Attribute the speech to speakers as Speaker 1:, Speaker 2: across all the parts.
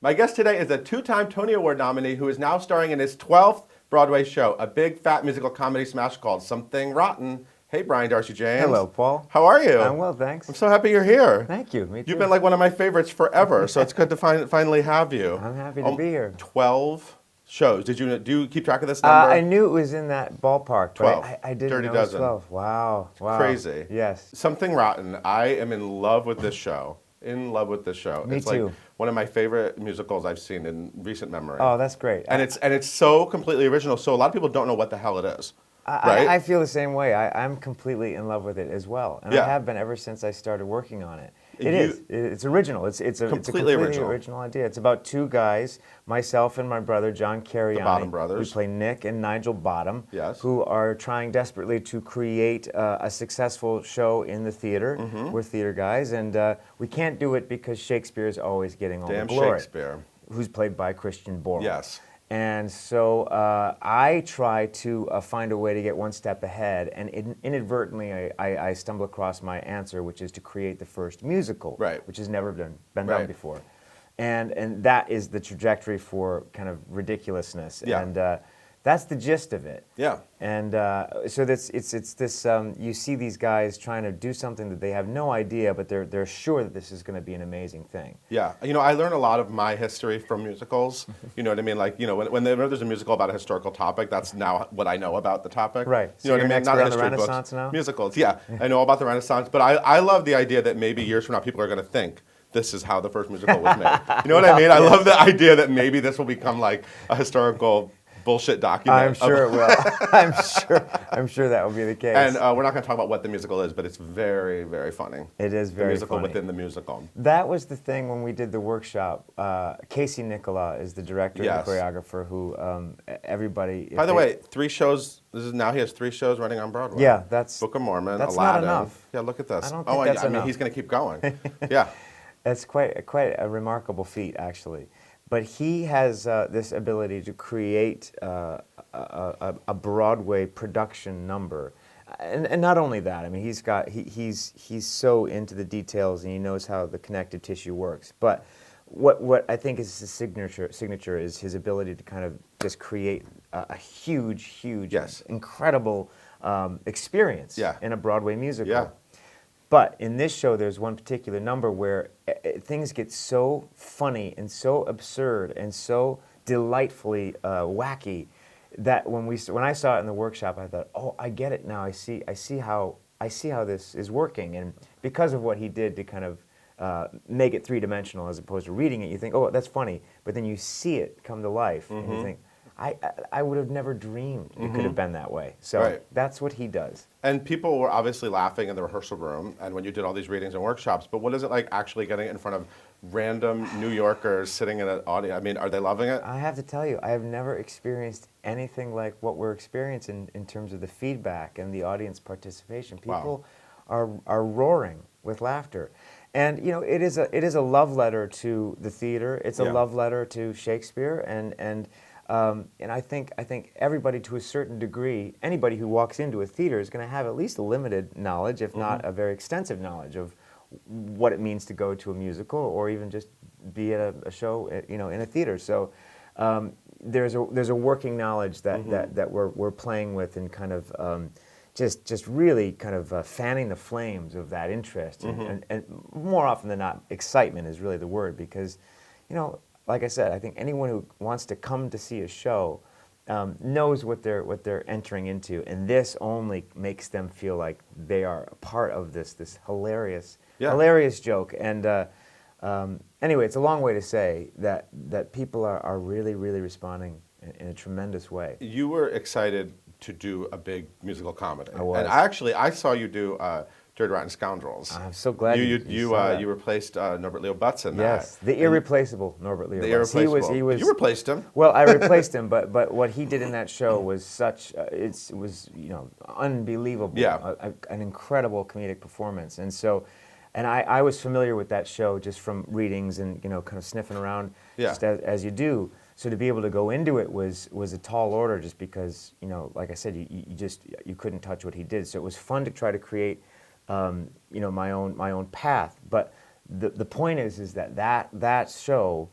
Speaker 1: My guest today is a two-time Tony Award nominee who is now starring in his 12th Broadway show, a big fat musical comedy smash called Something Rotten. Hey, Brian Darcy James.
Speaker 2: Hello, Paul.
Speaker 1: How are you?
Speaker 2: I'm well, thanks.
Speaker 1: I'm so happy you're here.
Speaker 2: Thank you. Me too.
Speaker 1: You've been like one of my favorites forever, so it's good to finally have you.
Speaker 2: I'm happy to be here.
Speaker 1: 12 shows. Do you keep track of this number?
Speaker 2: I knew it was in that ballpark,
Speaker 1: 12.
Speaker 2: but I didn't
Speaker 1: Dirty
Speaker 2: know it was
Speaker 1: dozen.
Speaker 2: 12. Wow. Wow.
Speaker 1: Crazy.
Speaker 2: Yes.
Speaker 1: Something Rotten. I am in love with this show. In love with this show.
Speaker 2: Me
Speaker 1: it's
Speaker 2: too.
Speaker 1: like one of my favorite musicals I've seen in recent memory.
Speaker 2: Oh, that's great.
Speaker 1: And it's so completely original, so a lot of people don't know what the hell it is. Right?
Speaker 2: I feel the same way. I'm completely in love with it as well, and
Speaker 1: Yeah.
Speaker 2: I have been ever since I started working on it. It's original. It's a
Speaker 1: Completely
Speaker 2: completely
Speaker 1: original.
Speaker 2: original idea. It's about two guys, myself and my brother John Cariani.
Speaker 1: The Bottom Brothers.
Speaker 2: We play Nick and Nigel Bottom,
Speaker 1: Yes.
Speaker 2: who are trying desperately to create a successful show in the theater.
Speaker 1: Mm-hmm.
Speaker 2: We're theater guys, and we can't do it because Shakespeare is always getting all
Speaker 1: Damn
Speaker 2: the glory.
Speaker 1: Shakespeare.
Speaker 2: Who's played by Christian Borle.
Speaker 1: Yes.
Speaker 2: And so I try to find a way to get one step ahead, and inadvertently I stumble across my answer, which is to create the first musical,
Speaker 1: Right.
Speaker 2: which has never been done
Speaker 1: Right.
Speaker 2: before. And that is the trajectory for kind of ridiculousness.
Speaker 1: Yeah.
Speaker 2: And that's the gist of it.
Speaker 1: Yeah.
Speaker 2: And so it's this, you see these guys trying to do something that they have no idea, but they're sure that this is going to be an amazing thing.
Speaker 1: Yeah. You know, I learn a lot of my history from musicals. You know what I mean? Like, you know, when there's a musical about a historical topic, that's now what I know about the topic.
Speaker 2: Right.
Speaker 1: You know what I
Speaker 2: you're
Speaker 1: mean?
Speaker 2: an
Speaker 1: Not
Speaker 2: expert on the
Speaker 1: history books.
Speaker 2: Renaissance now?
Speaker 1: Musicals, yeah. I know all about the Renaissance, but I love the idea that maybe years from now people are going to think this is how the first musical was made. You know what I mean? I love the idea that maybe this will become like a historical bullshit document.
Speaker 2: I'm sure it will. I'm sure that will be the case.
Speaker 1: And we're not going to talk about what the musical is, but it's very, very funny.
Speaker 2: It is
Speaker 1: The
Speaker 2: very
Speaker 1: musical
Speaker 2: funny.
Speaker 1: within the musical.
Speaker 2: That was the thing when we did the workshop. Casey Nicola is the director
Speaker 1: Yes.
Speaker 2: and the choreographer who everybody...
Speaker 1: By the way, 3 shows. He has 3 shows running on Broadway.
Speaker 2: Yeah, that's...
Speaker 1: Book of Mormon,
Speaker 2: that's not
Speaker 1: Aladdin.
Speaker 2: enough.
Speaker 1: Yeah, look at this.
Speaker 2: I don't think that's
Speaker 1: I mean,
Speaker 2: enough.
Speaker 1: he's going to keep going. Yeah.
Speaker 2: That's quite a remarkable feat, actually. But he has this ability to create a Broadway production number, and not only that. I mean, he's so into the details, and he knows how the connective tissue works. But what I think is his signature is his ability to kind of just create a huge,
Speaker 1: Yes.
Speaker 2: incredible experience
Speaker 1: Yeah.
Speaker 2: in a Broadway musical.
Speaker 1: Yeah.
Speaker 2: But in this show, there's one particular number where things get so funny and so absurd and so delightfully wacky that when I saw it in the workshop, I thought, oh, I get it now. I see how this is working. And because of what he did to kind of make it three-dimensional as opposed to reading it, you think, oh, that's funny. But then you see it come to life, and you think, I would have never dreamed it could have been that way. So
Speaker 1: Right.
Speaker 2: that's what he does.
Speaker 1: And people were obviously laughing in the rehearsal room and when you did all these readings and workshops, but what is it like actually getting it in front of random New Yorkers sitting in an audience? I mean, are they loving it?
Speaker 2: I have to tell you, I have never experienced anything like what we're experiencing in terms of the feedback and the audience participation. People are roaring with laughter. And you know, it is a love letter to the theater. It's a
Speaker 1: Yeah.
Speaker 2: love letter to Shakespeare, and I think everybody, to a certain degree, anybody who walks into a theater is going to have at least a limited knowledge, if not a very extensive knowledge of what it means to go to a musical or even just be at a show, you know, in a theater. So there's a working knowledge that we're playing with and kind of just really kind of fanning the flames of that interest, and more often than not, excitement is really the word, because, you know, like I said, I think anyone who wants to come to see a show knows what they're entering into, and this only makes them feel like they are a part of this hilarious joke. And anyway, it's a long way to say that people are really responding in a tremendous way.
Speaker 1: You were excited to do a big musical comedy.
Speaker 2: I was.
Speaker 1: And I saw you do Dirty Rotten Scoundrels.
Speaker 2: I'm so glad you saw that.
Speaker 1: You replaced Norbert Leo Butz in that.
Speaker 2: Yes, the irreplaceable Norbert Leo.
Speaker 1: The
Speaker 2: Butz.
Speaker 1: irreplaceable.
Speaker 2: He was.
Speaker 1: You replaced him.
Speaker 2: Well, I replaced him, but what he did in that show was such. It was, you know, unbelievable.
Speaker 1: Yeah.
Speaker 2: An incredible comedic performance, and so. And I was familiar with that show just from readings and, you know, kind of sniffing around, just as you do. So to be able to go into it was a tall order, just because, you know, like I said, you couldn't touch what he did. So it was fun to try to create, you know, my own path. But the point is that show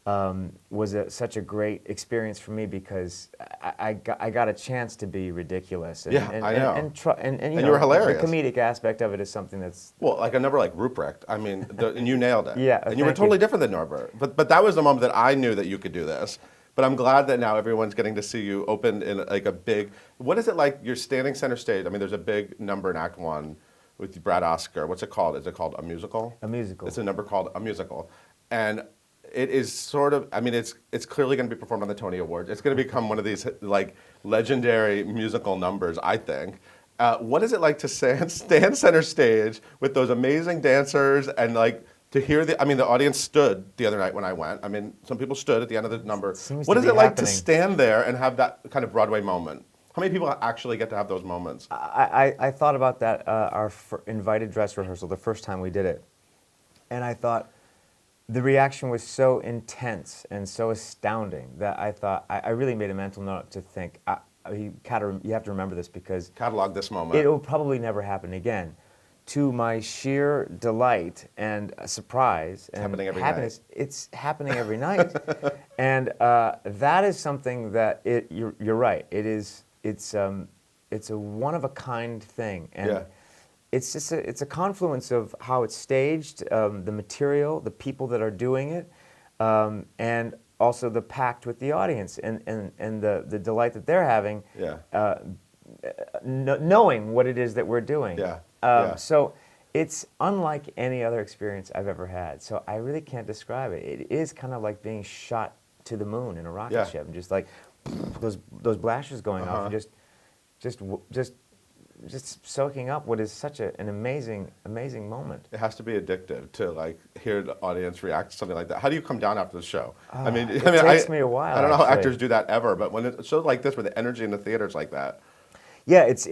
Speaker 2: was such a great experience for me because I got a chance to be ridiculous. And,
Speaker 1: Yeah, I know.
Speaker 2: And
Speaker 1: you were hilarious.
Speaker 2: The comedic aspect of it is something that's...
Speaker 1: Well, like a number like Ruprecht, I mean, and you nailed it.
Speaker 2: Yeah,
Speaker 1: and you were
Speaker 2: thank
Speaker 1: totally
Speaker 2: you.
Speaker 1: different than Norbert. But that was the moment that I knew that you could do this. But I'm glad that now everyone's getting to see you open in like a big. What is it like? You're standing center stage. I mean, there's a big number in Act One with Brad Oscar. What's it called? Is it called a musical?
Speaker 2: A musical.
Speaker 1: It's a number called a musical, and it is sort of. I mean, it's clearly going to be performed on the Tony Awards. It's going to become one of these like legendary musical numbers, I think. What is it like to stand center stage with those amazing dancers and like to hear the audience stood the other night when I went. I mean, some people stood at the end of the number. What is it like to stand there and have that kind of Broadway moment? How many people actually get to have those moments?
Speaker 2: I thought about that our invited dress rehearsal the first time we did it, and I thought the reaction was so intense and so astounding that I thought I really made a mental note to think you have to remember this because
Speaker 1: catalog this moment.
Speaker 2: It will probably never happen again. To my sheer delight and surprise and
Speaker 1: happening every
Speaker 2: happiness,
Speaker 1: night.
Speaker 2: It's happening every night, and that is something that you're right. It's a one of a kind thing, and it's a confluence of how it's staged, the material, the people that are doing it, and also the pact with the audience and the delight that they're having. Knowing what it is that we're doing. So it's unlike any other experience I've ever had. So I really can't describe it. It is kind of like being shot to the moon in a rocket ship, and just like those blasters going off, and just soaking up what is such an amazing moment.
Speaker 1: It has to be addictive to like hear the audience react to something like that. How do you come down after the show?
Speaker 2: It takes me a while.
Speaker 1: I don't know how actors do that ever, but when it's shows like this, where the energy in the theater is like that.
Speaker 2: Yeah, it's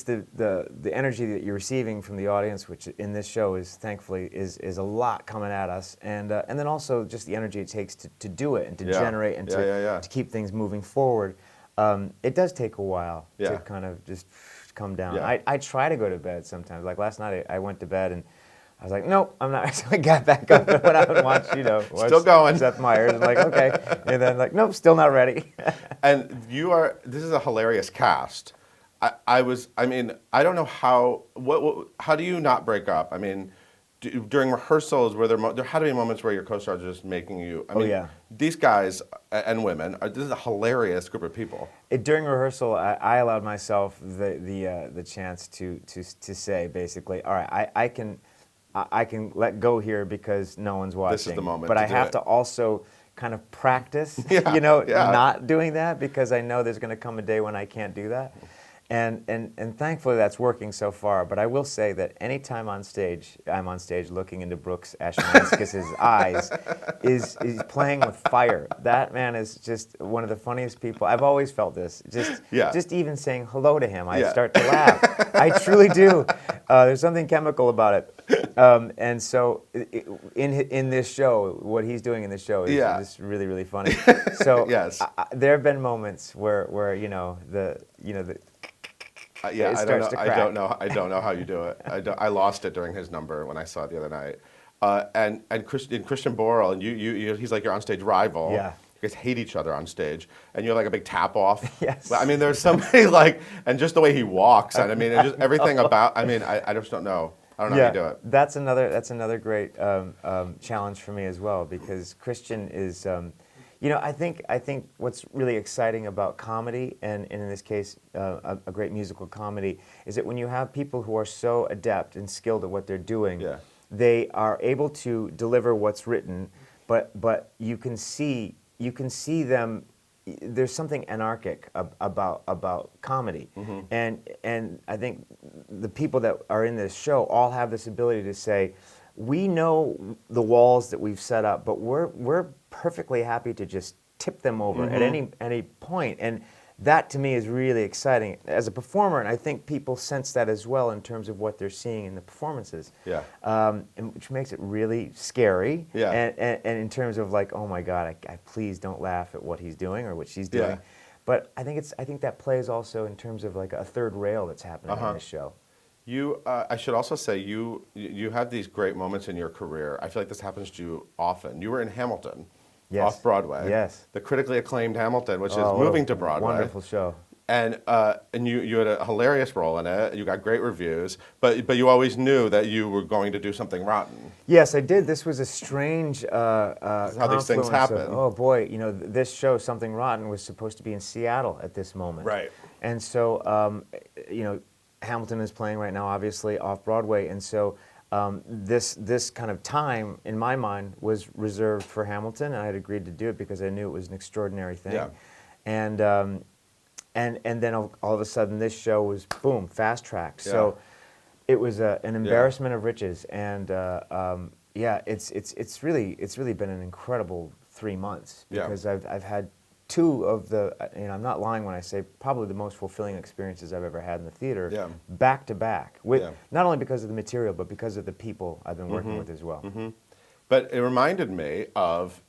Speaker 2: the energy that you're receiving from the audience, which in this show is thankfully is a lot coming at us, and then also just the energy it takes to do it and to generate and to keep things moving forward. It does take a while to kind of just come down. I try to go to bed sometimes. Like last night, I went to bed and I was like, nope, I'm not. So I got back up and went out and watched,
Speaker 1: still going.
Speaker 2: Seth Meyers. And like, okay, and then like, nope, still not ready.
Speaker 1: And this is a hilarious cast. I don't know how do you not break up? I mean, during rehearsals, there had to be moments where your co-stars are just making you. These guys and women, this is a hilarious group of people.
Speaker 2: During rehearsal, I allowed myself the chance to say basically, all right, I can let go here because no one's watching.
Speaker 1: This is the moment.
Speaker 2: But I have to also kind of practice, not doing that because I know there's going to come a day when I can't do that. And thankfully that's working so far. But I will say that anytime I'm on stage looking into Brooks Ashmanskas' eyes, is playing with fire. That man is just one of the funniest people. I've always felt this. Just even saying hello to him, I start to laugh. I truly do. There's something chemical about it. And so in this show, what he's doing in this show is just really, really funny. So there have been moments where
Speaker 1: I don't know how you do it. I lost it during his number when I saw it the other night. And Christian Borle, and he's like your onstage rival.
Speaker 2: Yeah.
Speaker 1: You guys hate each other on stage, and you're like a big tap off.
Speaker 2: Yes.
Speaker 1: I mean, there's somebody like, and just the way he walks, and I mean, and just everything about. I mean, I just don't know. I don't know how you do it.
Speaker 2: That's another great challenge for me as well because Christian is. I think what's really exciting about comedy, and in this case, a great musical comedy, is that when you have people who are so adept and skilled at what they're doing, they are able to deliver what's written, but you can see them. There's something anarchic about comedy, and I think the people that are in this show all have this ability to say, we know the walls that we've set up, but we're perfectly happy to just tip them over at any point. And that to me is really exciting as a performer, and I think people sense that as well in terms of what they're seeing in the performances. And which makes it really scary. And in terms of like, oh my God, I please don't laugh at what he's doing or what she's doing. But I think that plays also in terms of like a third rail that's happening in this show.
Speaker 1: I should also say you have these great moments in your career. I feel like this happens to you often. You were in Hamilton,
Speaker 2: Yes.
Speaker 1: off Broadway.
Speaker 2: Yes.
Speaker 1: The critically acclaimed Hamilton, which is
Speaker 2: Oh, what
Speaker 1: moving
Speaker 2: a
Speaker 1: to Broadway.
Speaker 2: Wonderful show.
Speaker 1: And you had a hilarious role in it. You got great reviews, but you always knew that you were going to do something rotten.
Speaker 2: Yes, I did. This was a strange
Speaker 1: This is how these things
Speaker 2: confluence
Speaker 1: happen.
Speaker 2: of, oh boy, this show, Something Rotten, was supposed to be in Seattle at this moment.
Speaker 1: Right.
Speaker 2: And so, Hamilton is playing right now, obviously, off Broadway, and so this kind of time, in my mind, was reserved for Hamilton, and I had agreed to do it because I knew it was an extraordinary thing.
Speaker 1: Yeah.
Speaker 2: And then all of a sudden, this show was, boom, fast-tracked.
Speaker 1: Yeah.
Speaker 2: So it was an embarrassment of riches, and it's really been an incredible 3 months because I've had two of the, I'm not lying when I say probably the most fulfilling experiences I've ever had in the theater, back to back, with not only because of the material but because of the people I've been working with as well.
Speaker 1: But it reminded me of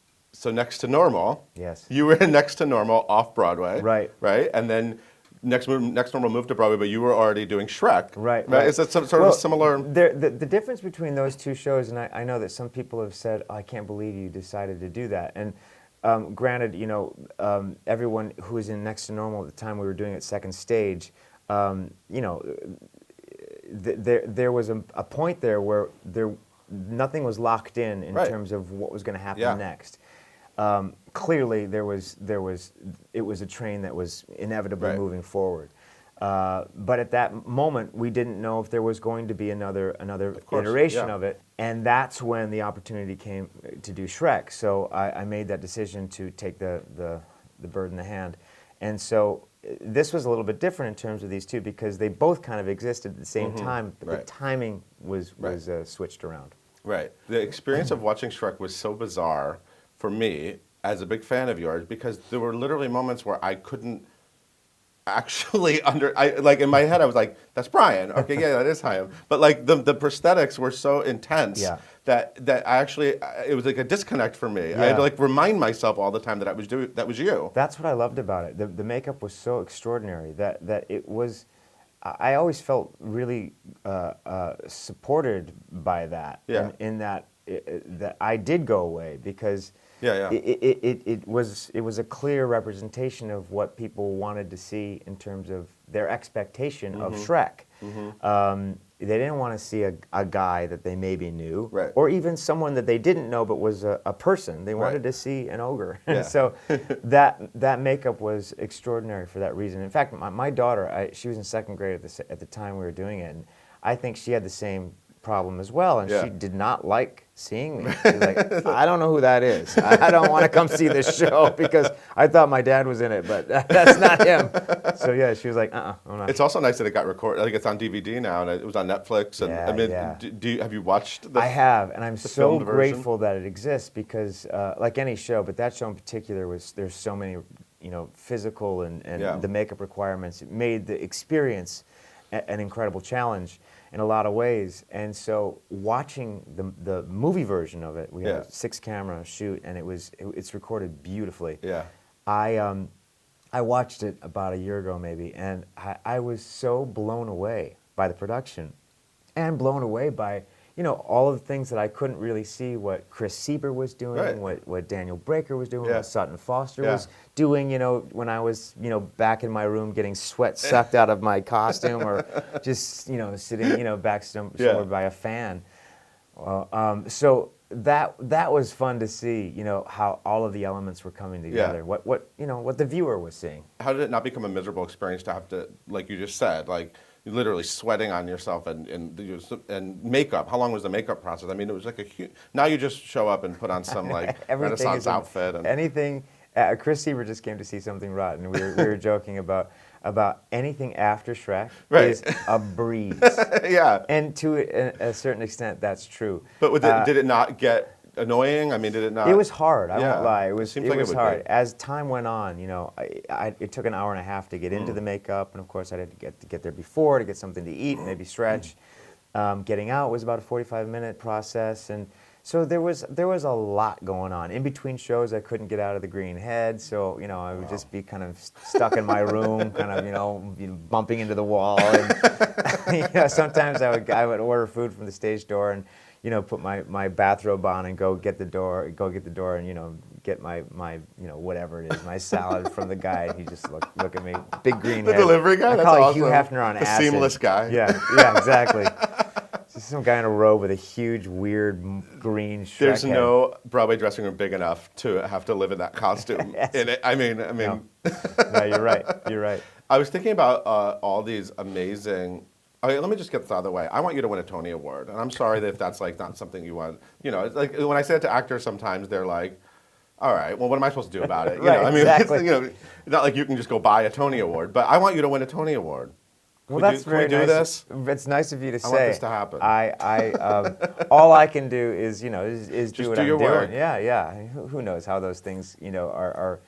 Speaker 1: Next to Normal.
Speaker 2: Yes.
Speaker 1: You were in Next to Normal off Broadway.
Speaker 2: Right.
Speaker 1: Right, and then Next Normal moved to Broadway, but you were already doing Shrek.
Speaker 2: Right.
Speaker 1: Is that sort of similar?
Speaker 2: The difference between those two shows, and I know that some people have said, oh, I can't believe you decided to do that. And granted, everyone who was in Next to Normal at the time we were doing it second stage, there was a point there where nothing was locked in terms of what was going to happen next. Clearly, it was a train that was inevitably moving forward. But at that moment, we didn't know if there was going to be another iteration of it, and that's when the opportunity came to do Shrek. So I made that decision to take the bird in the hand, and so this was a little bit different in terms of these two because they both kind of existed at the same time, but the timing was switched around. Right.
Speaker 1: The experience of watching Shrek was so bizarre for me as a big fan of yours because there were literally moments where I couldn't actually in my head I was like, that's Brian. Okay, yeah, that is him. But like the prosthetics were so intense that I actually it was like a disconnect for me. I had to like remind myself all the time that that was you.
Speaker 2: That's what I loved about it. The makeup was so extraordinary that it was. I always felt really supported by that. In that I did go away because. It was a clear representation of what people wanted to see in terms of their expectation of Shrek. They didn't want to see a guy that they maybe knew, or even someone that they didn't know but was a person. They wanted to see an ogre. And so that makeup was extraordinary for that reason. In fact, my daughter, she was in second grade at the time we were doing it, and I think she had the same problem as well, and she did not like seeing me. She was like, I don't know who that is. I don't want to come see this show because I thought my dad was in it, but that's not him. So yeah, she was like, I'm not.
Speaker 1: It's also nice that it got recorded. I think it's on DVD now, and it was on Netflix. And I mean, have you watched the?
Speaker 2: I have, and I'm so grateful that it exists because, like any show, but that show in particular there's so many, physical and the makeup requirements. It made the experience an incredible challenge in a lot of ways, and so watching the movie version of it, we had a 6-camera shoot, and it's recorded beautifully. I watched it about a year ago maybe, and I was so blown away by the production, and blown away by all of the things that I couldn't really see what Chris Sieber was doing, what Daniel Breaker was doing, what Sutton Foster was doing, when I was, back in my room getting sweat sucked out of my costume or just, sitting, back somewhere by a fan. So that was fun to see, how all of the elements were coming together, what the viewer was seeing.
Speaker 1: How did it not become a miserable experience to have to, like you just said, like, literally sweating on yourself and makeup? How long was the makeup process? I mean, it was like a huge. Now you just show up and put on some like Renaissance outfit and
Speaker 2: anything. Chris Sieber just came to see Something Rotten. We were joking about anything after Shrek is a breeze. And to a certain extent, that's true.
Speaker 1: But did it not get annoying? I mean, did it not?
Speaker 2: It was hard. I won't lie. It was hard.
Speaker 1: Be.
Speaker 2: As time went on, it took an hour and a half to get into the makeup, and of course, I had to get there before to get something to eat, maybe stretch. Getting out was about a 45-minute process, and so there was a lot going on. In between shows, I couldn't get out of the green head, so I would just be kind of stuck in my room, kind of bumping into the wall. And, sometimes I would order food from the stage door and. Put my bathrobe on and go get the door, and get my whatever it is, my salad from the guy, and he just look at me, big green
Speaker 1: The
Speaker 2: head.
Speaker 1: delivery guy?
Speaker 2: I
Speaker 1: That's
Speaker 2: call it
Speaker 1: awesome.
Speaker 2: Hugh Hefner on
Speaker 1: the
Speaker 2: acid.
Speaker 1: seamless guy.
Speaker 2: Yeah, exactly. Just some guy in a robe with a huge, weird green Shrek
Speaker 1: There's
Speaker 2: head.
Speaker 1: no Broadway dressing room big enough to have to live in that costume.
Speaker 2: Yes.
Speaker 1: In it. I mean.
Speaker 2: No, you're right. You're right.
Speaker 1: I was thinking about all these amazing. Okay, let me just get this out of the way. I want you to win a Tony Award, and I'm sorry that if that's like not something you want. It's like when I say it to actors, sometimes they're like, "All right, well, what am I supposed to do about it?"
Speaker 2: Right,
Speaker 1: I mean,
Speaker 2: exactly.
Speaker 1: it's not like you can just go buy a Tony Award, but I want you to win a Tony Award.
Speaker 2: Well,
Speaker 1: Can
Speaker 2: that's
Speaker 1: we
Speaker 2: very
Speaker 1: do
Speaker 2: nice.
Speaker 1: this?
Speaker 2: It's nice of you to say.
Speaker 1: I want this to happen.
Speaker 2: All I can do is is do
Speaker 1: Just
Speaker 2: what
Speaker 1: do
Speaker 2: I'm
Speaker 1: your
Speaker 2: doing.
Speaker 1: work.
Speaker 2: Yeah. Who knows how those things are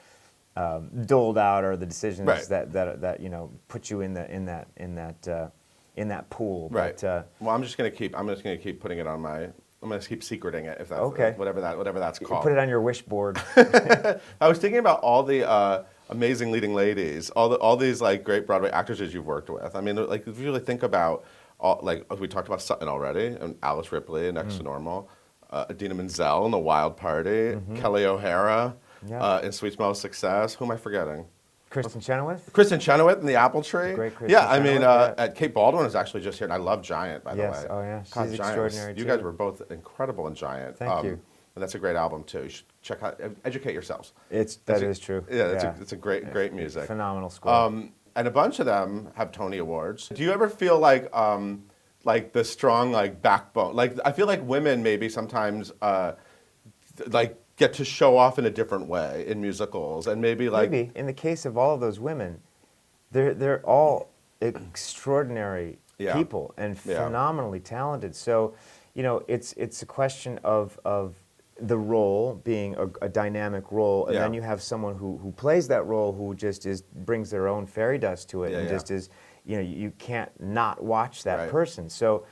Speaker 2: doled out, or the decisions
Speaker 1: Right.
Speaker 2: that put you in that pool.
Speaker 1: Right.
Speaker 2: But,
Speaker 1: Well, I'm just gonna keep putting it on my. I'm gonna keep secreting it if that's
Speaker 2: Okay.
Speaker 1: whatever that's called.
Speaker 2: put it on your wish board.
Speaker 1: I was thinking about all the amazing leading ladies, all these like great Broadway actresses you've worked with. I mean, like if you really think about we talked about Sutton already, and Alice Ripley in Next to Normal, Idina Menzel in The Wild Party, Kelly O'Hara in Sweet Smell of Success. Who am I forgetting?
Speaker 2: Kristen Chenoweth.
Speaker 1: Kristen Chenoweth in The Apple Tree.
Speaker 2: Great Kristen
Speaker 1: yeah, I mean,
Speaker 2: Chenoweth, yeah.
Speaker 1: Kate Baldwin is actually just here, and I love Giant, by
Speaker 2: Yes,
Speaker 1: the way.
Speaker 2: oh, yeah,
Speaker 1: God,
Speaker 2: she's
Speaker 1: Giant was-
Speaker 2: extraordinary,
Speaker 1: You
Speaker 2: too.
Speaker 1: guys were both incredible in Giant.
Speaker 2: Thank you.
Speaker 1: And that's a great album too. You should check out, educate yourselves.
Speaker 2: That is true.
Speaker 1: Yeah, it's a great music.
Speaker 2: Phenomenal score.
Speaker 1: And a bunch of them have Tony Awards. Do you ever feel like the strong like backbone? Like I feel like women maybe sometimes like get to show off in a different way in musicals, and maybe
Speaker 2: in the case of all of those women, they're all extraordinary
Speaker 1: Yeah.
Speaker 2: people and
Speaker 1: Yeah.
Speaker 2: phenomenally talented. So, it's a question of the role being a dynamic role, and
Speaker 1: Yeah.
Speaker 2: then you have someone who plays that role who just brings their own fairy dust to it, and
Speaker 1: Yeah.
Speaker 2: just is you can't not watch that
Speaker 1: Right.
Speaker 2: person. So,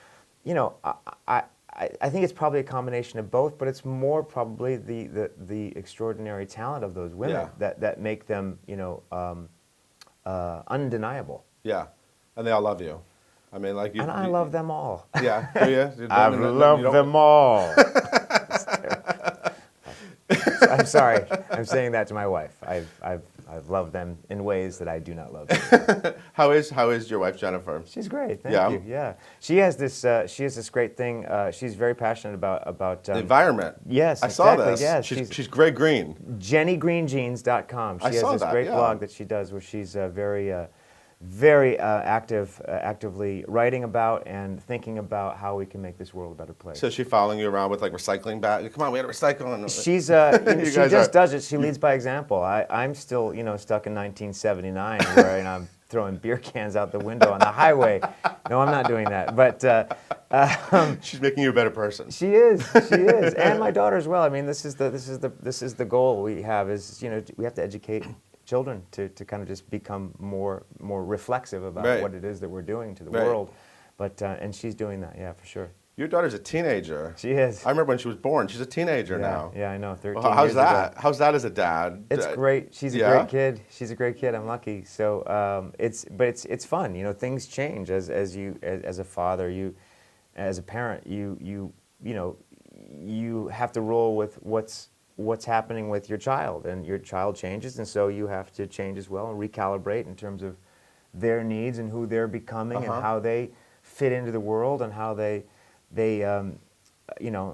Speaker 2: I think it's probably a combination of both, but it's more probably the extraordinary talent of those women
Speaker 1: Yeah.
Speaker 2: that make them undeniable.
Speaker 1: yeah, and they all love you. I mean, like you.
Speaker 2: And I love them all.
Speaker 1: Yeah, do you?
Speaker 2: I've loved them all. I'm sorry. I'm saying that to my wife. I've loved them in ways that I do not love them.
Speaker 1: How is your wife Jennifer?
Speaker 2: She's great. Thank
Speaker 1: Yeah.
Speaker 2: you. Yeah. She has this great thing. She's very passionate about
Speaker 1: The environment.
Speaker 2: Yes,
Speaker 1: I saw
Speaker 2: exactly,
Speaker 1: this.
Speaker 2: yes.
Speaker 1: She's gray green.
Speaker 2: JennyGreenJeans.com. She
Speaker 1: I
Speaker 2: has
Speaker 1: saw
Speaker 2: this
Speaker 1: that,
Speaker 2: great
Speaker 1: yeah.
Speaker 2: blog that she does where she's very actively writing about and thinking about how we can make this world a better place.
Speaker 1: So is she following you around with like recycling bags? Come on, we got to recycle. And
Speaker 2: She's she
Speaker 1: guys
Speaker 2: just
Speaker 1: are-
Speaker 2: does it. She leads by example. I'm still stuck in 1979 where I'm throwing beer cans out the window on the highway. No, I'm not doing that. But
Speaker 1: she's making you a better person.
Speaker 2: she is, and my daughter as well. I mean, this is the goal we have is we have to educate children to kind of just become more reflexive about
Speaker 1: Right.
Speaker 2: what it is that we're doing to the
Speaker 1: Right.
Speaker 2: world. But and she's doing that, yeah, for sure.
Speaker 1: Your daughter's a teenager.
Speaker 2: She is.
Speaker 1: I remember when she was born. She's a teenager now.
Speaker 2: Yeah, I know. 13
Speaker 1: Well, how's
Speaker 2: years
Speaker 1: that?
Speaker 2: ago.
Speaker 1: How's that as a dad?
Speaker 2: It's great. She's a
Speaker 1: Yeah?
Speaker 2: great kid. She's a great kid. I'm lucky. So it's fun. Things change as a father. As a parent, you have to roll with what's happening with your child, and your child changes, and so you have to change as well and recalibrate in terms of their needs and who they're becoming and how they fit into the world and how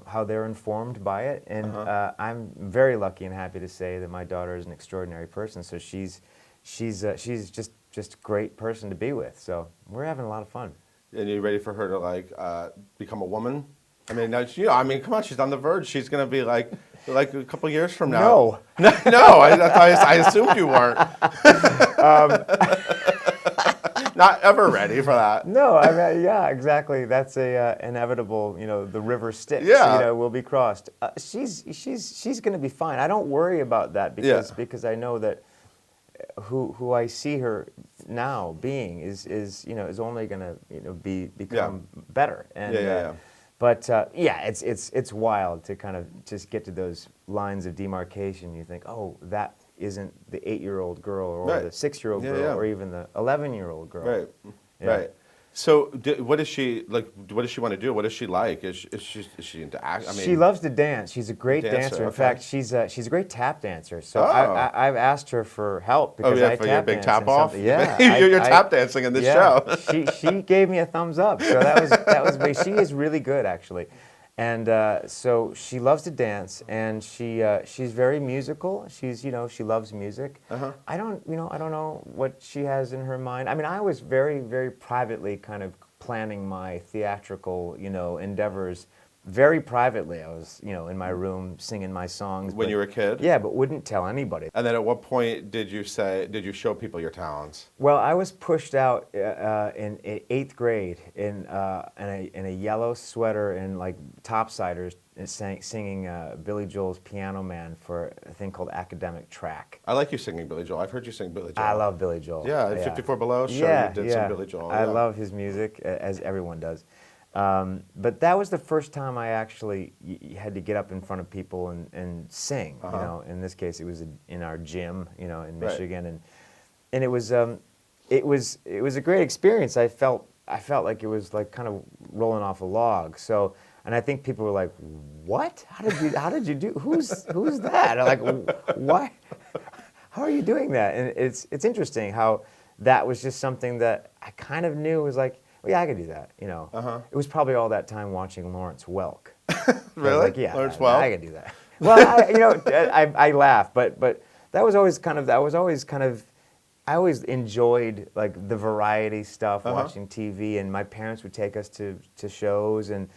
Speaker 2: how they're informed by it. And I'm very lucky and happy to say that my daughter is an extraordinary person. So she's just a great person to be with. So we're having a lot of fun.
Speaker 1: And you ready for her to like become a woman? I mean, come on, she's on the verge. She's gonna be like a couple years from now.
Speaker 2: No.
Speaker 1: No, I assumed you weren't. Not ever ready for that.
Speaker 2: No, I mean, yeah, exactly. That's a inevitable. The river Styx.
Speaker 1: Yeah.
Speaker 2: Will be crossed. She's going to be fine. I don't worry about that because I know that who I see her now being is only going to become better. And but it's wild to kind of just get to those lines of demarcation. You think, oh, that isn't the 8-year-old girl or
Speaker 1: Right.
Speaker 2: the 6-year-old
Speaker 1: Yeah,
Speaker 2: girl
Speaker 1: yeah.
Speaker 2: or even the 11-year-old girl.
Speaker 1: Right.
Speaker 2: Yeah.
Speaker 1: Right. So, what is she like? What does she want to do? What is she like? Is she into act? I mean,
Speaker 2: She loves to dance. She's a great dancer. In
Speaker 1: okay.
Speaker 2: fact, she's a great tap dancer. So
Speaker 1: Oh.
Speaker 2: I've asked her for help because
Speaker 1: yeah,
Speaker 2: I
Speaker 1: for your
Speaker 2: tap
Speaker 1: big
Speaker 2: dance
Speaker 1: tap
Speaker 2: in
Speaker 1: off.
Speaker 2: something. Yeah,
Speaker 1: you're tap dancing in this show.
Speaker 2: she gave me a thumbs up. So that was big. She is really good actually, and so she loves to dance, and she's very musical. She loves music. I don't know what she has in her mind. I mean, I was very very privately kind of planning my theatrical endeavors very privately. I was in my room singing my songs
Speaker 1: When you were a kid?
Speaker 2: Yeah, but wouldn't tell anybody.
Speaker 1: And then at what point did you show people your talents?
Speaker 2: Well, I was pushed out in 8th grade in a yellow sweater and like topsiders and singing Billy Joel's Piano Man for a thing called academic track.
Speaker 1: I like you singing Billy Joel. I've heard you sing Billy Joel.
Speaker 2: I love Billy Joel.
Speaker 1: Yeah, 54 Below, sure, you did some Billy Joel.
Speaker 2: I
Speaker 1: yeah.
Speaker 2: love his music, as everyone does. But that was the first time I actually had to get up in front of people and sing. In this case, it was in our gym, in Michigan, and it was a great experience. I felt like it was like kind of rolling off a log. So, and I think people were like, "What? How did you do? Who's that?" I'm like, "Why? How are you doing that?" And it's interesting how that was just something that I kind of knew was like, well, yeah, I could do that. It was probably all that time watching Lawrence Welk.
Speaker 1: Really?
Speaker 2: Like, yeah,
Speaker 1: Lawrence Welk?
Speaker 2: I could do that. Well, I laugh, but that was always kind of I always enjoyed like the variety stuff, watching TV, and my parents would take us to shows, and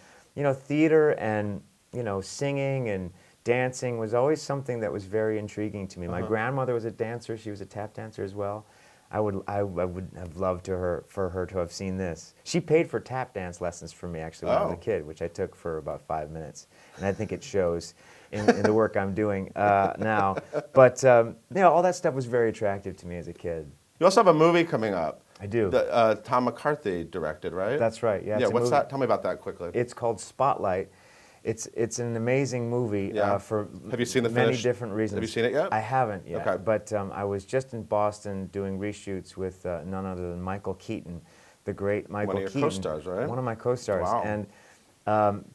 Speaker 2: theater and singing and dancing was always something that was very intriguing to me. My grandmother was a dancer; she was a tap dancer as well. I would have loved for her to have seen this. She paid for tap dance lessons for me actually when I was a kid, which I took for about 5 minutes, and I think it shows in the work I'm doing now. But all that stuff was very attractive to me as a kid.
Speaker 1: You also have a movie coming up.
Speaker 2: I do.
Speaker 1: That Tom McCarthy directed, right?
Speaker 2: That's right. Yeah.
Speaker 1: Yeah. What's that? Tell me about that quickly.
Speaker 2: It's called Spotlight. It's an amazing movie for
Speaker 1: Have you seen the
Speaker 2: many
Speaker 1: finished?
Speaker 2: different reasons.
Speaker 1: Have you seen it yet?
Speaker 2: I haven't yet.
Speaker 1: Okay.
Speaker 2: But I was just in Boston doing reshoots with none other than Michael Keaton, the great Michael Keaton.
Speaker 1: One of your co-stars, right?
Speaker 2: One of my co-stars.
Speaker 1: Wow.
Speaker 2: And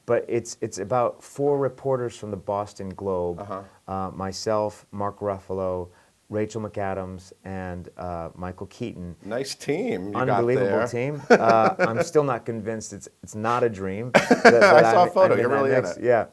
Speaker 2: but it's about 4 reporters from the Boston Globe, myself, Mark Ruffalo, Rachel McAdams, and Michael Keaton.
Speaker 1: Nice team. You
Speaker 2: Unbelievable
Speaker 1: got there.
Speaker 2: team. I'm still not convinced it's not a dream. That
Speaker 1: I saw a
Speaker 2: I'm
Speaker 1: photo.
Speaker 2: in
Speaker 1: You're
Speaker 2: that
Speaker 1: really in
Speaker 2: mix.
Speaker 1: it.
Speaker 2: Yeah.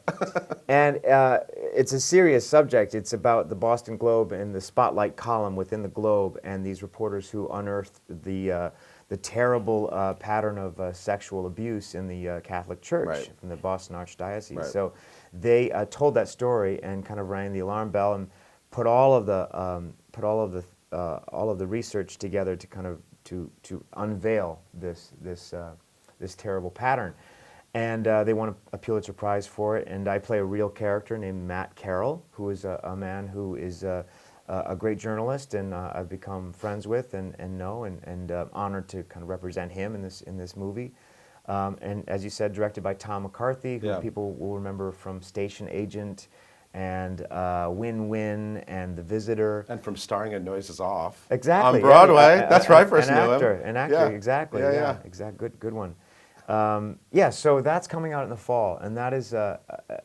Speaker 2: And it's a serious subject. It's about the Boston Globe and the Spotlight column within the Globe, and these reporters who unearthed the terrible pattern of sexual abuse in the Catholic Church from the Boston Archdiocese.
Speaker 1: Right.
Speaker 2: So they told that story and kind of rang the alarm bell and put all of the research together to kind of to unveil this terrible pattern, and they won a Pulitzer Prize for it. And I play a real character named Matt Carroll, who is a man who is a great journalist, and I've become friends with and know and honored to kind of represent him in this movie. And as you said, directed by Tom McCarthy, who people will remember from Station Agent and Win-Win and The Visitor.
Speaker 1: And from starring in Noises Off.
Speaker 2: Exactly.
Speaker 1: On Broadway. That's where I first knew him.
Speaker 2: An actor, exactly.
Speaker 1: Yeah.
Speaker 2: Exactly. Good one. So that's coming out in the fall, and that is a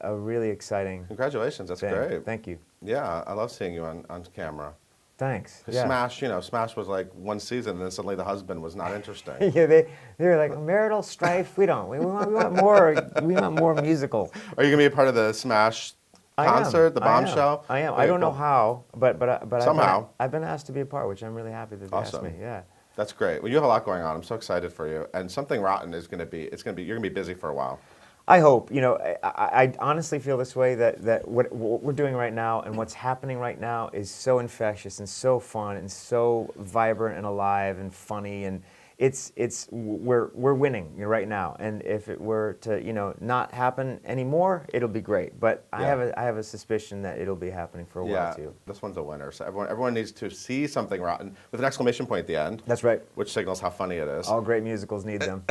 Speaker 2: really exciting
Speaker 1: Congratulations. That's
Speaker 2: thing.
Speaker 1: great.
Speaker 2: Thank you.
Speaker 1: Yeah, I love seeing you on camera.
Speaker 2: Thanks.
Speaker 1: 'Cause
Speaker 2: Yeah.
Speaker 1: Smash was like one season, and then suddenly the husband was not interesting.
Speaker 2: Yeah, they were like marital strife. We want more. We want more musical.
Speaker 1: Are you gonna be a part of the Smash concert, the bombshell?
Speaker 2: I am.
Speaker 1: Okay,
Speaker 2: I don't know
Speaker 1: cool.
Speaker 2: how, but
Speaker 1: Somehow.
Speaker 2: I've been asked to be a part, which I'm really happy that they asked
Speaker 1: Awesome.
Speaker 2: me. Yeah.
Speaker 1: That's great. Well, you have a lot going on. I'm so excited for you. And Something Rotten is you're gonna be busy for a while.
Speaker 2: I hope. I honestly feel this way that what we're doing right now and what's happening right now is so infectious and so fun and so vibrant and alive and funny, and we're winning right now. And if it were to not happen anymore, it'll be great. But I have a suspicion that it'll be happening for a while too.
Speaker 1: This one's a winner. So everyone needs to see Something Rotten with an exclamation point at the end.
Speaker 2: That's right.
Speaker 1: Which signals how funny it is.
Speaker 2: All great musicals need them.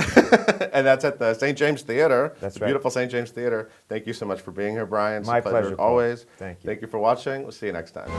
Speaker 1: And that's at the St. James Theater.
Speaker 2: That's
Speaker 1: the
Speaker 2: right.
Speaker 1: Beautiful St. James Theater. Thank you so much for being here, Brian. It's
Speaker 2: My
Speaker 1: a pleasure
Speaker 2: pleasure, Paul.
Speaker 1: always.
Speaker 2: Thank you.
Speaker 1: Thank you for watching. We'll see you next time.